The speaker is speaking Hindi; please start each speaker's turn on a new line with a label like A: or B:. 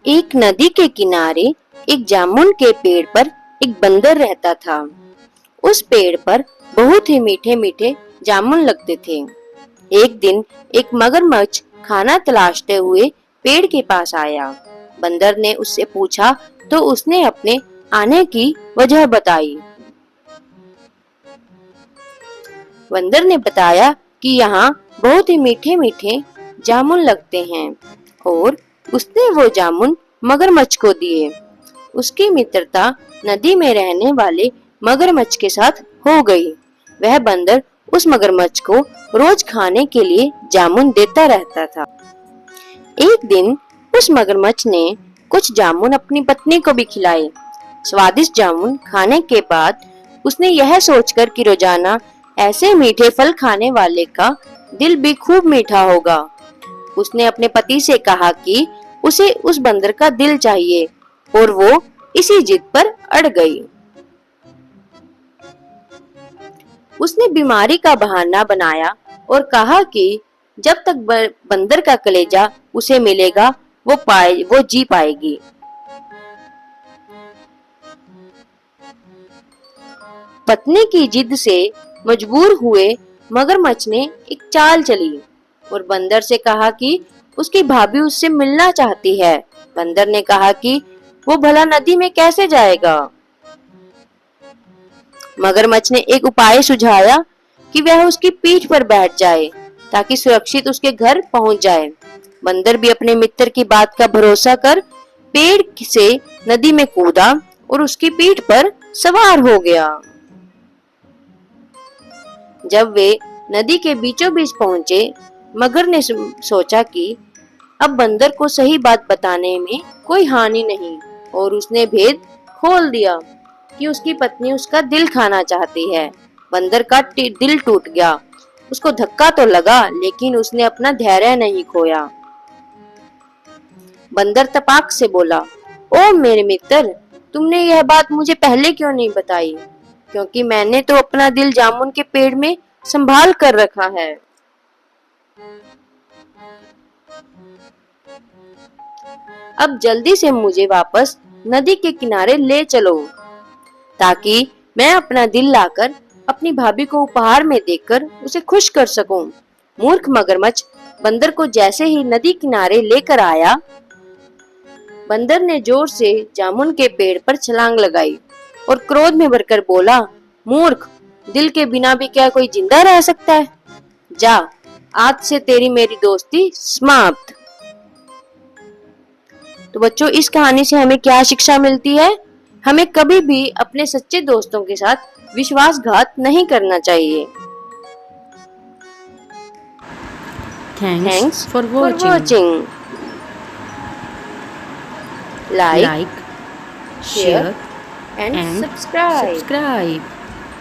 A: एक नदी के किनारे एक जामुन के पेड़ पर एक बंदर रहता था। उस पेड़ पर बहुत ही मीठे मीठे जामुन लगते थे। एक दिन एक मगरमच्छ खाना तलाशते हुए पेड़ के पास आया। बंदर ने उससे पूछा तो उसने अपने आने की वजह बताई। बंदर ने बताया कि यहाँ बहुत ही मीठे मीठे जामुन लगते हैं और उसने वो जामुन मगरमच्छ को दिए। उसकी मित्रता नदी में रहने वाले मगरमच्छ के साथ हो गई। वह बंदर उस मगरमच्छ को रोज खाने के लिए जामुन देता रहता था। एक दिन उस मगरमच्छ ने कुछ जामुन अपनी पत्नी को भी खिलाए। स्वादिष्ट जामुन खाने के बाद उसने यह सोचकर कि रोजाना ऐसे मीठे फल खाने वाले का दिल भी खूब मीठा होगा, उसने अपने पति से कहा कि उसे उस बंदर का दिल चाहिए और वो इसी जिद पर अड़ गई। उसने बीमारी का बहाना बनाया और कहा कि जब तक बंदर का कलेजा उसे मिलेगा वो जी पाएगी। पत्नी की जिद से मजबूर हुए मगरमच्छ ने एक चाल चली और बंदर से कहा कि उसकी भाभी उससे मिलना चाहती है। बंदर ने कहा कि वो भला नदी में कैसे जाएगा। मगरमच्छ ने एक उपाय सुझाया कि वह उसकी पीठ पर बैठ जाए ताकि सुरक्षित उसके घर पहुंच जाए। बंदर भी अपने मित्र की बात का भरोसा कर पेड़ से नदी में कूदा और उसकी पीठ पर सवार हो गया। जब वे नदी के बीचों बीच पहुंचे, मगर ने सोचा कि अब बंदर को सही बात बताने में कोई हानि नहीं और उसने भेद खोल दिया कि उसकी पत्नी उसका दिल खाना चाहती है। बंदर का दिल टूट गया। उसको धक्का तो लगा लेकिन उसने अपना धैर्य नहीं खोया। बंदर तपाक से बोला, ओ मेरे मित्र, तुमने यह बात मुझे पहले क्यों नहीं बताई? क्योंकि मैंने तो अपना दिल जामुन के पेड़ में संभाल कर रखा है। अब जल्दी से मुझे वापस नदी के किनारे ले चलो ताकि मैं अपना दिल लाकर अपनी भाभी को उपहार में देकर उसे खुश कर सकूं। मूर्ख मगरमच्छ बंदर को जैसे ही नदी किनारे लेकर आया, बंदर ने जोर से जामुन के पेड़ पर छलांग लगाई और क्रोध में भरकर बोला, मूर्ख, दिल के बिना भी क्या कोई जिंदा रह सकता है? जा, आज से तेरी मेरी दोस्ती समाप्त। तो बच्चों, इस कहानी से हमें क्या शिक्षा मिलती है? हमें कभी भी अपने सच्चे दोस्तों के साथ विश्वासघात नहीं करना चाहिए।
B: Thanks for watching.
A: watching. Like,
B: Like, share,
A: and
B: and
A: subscribe.
B: subscribe.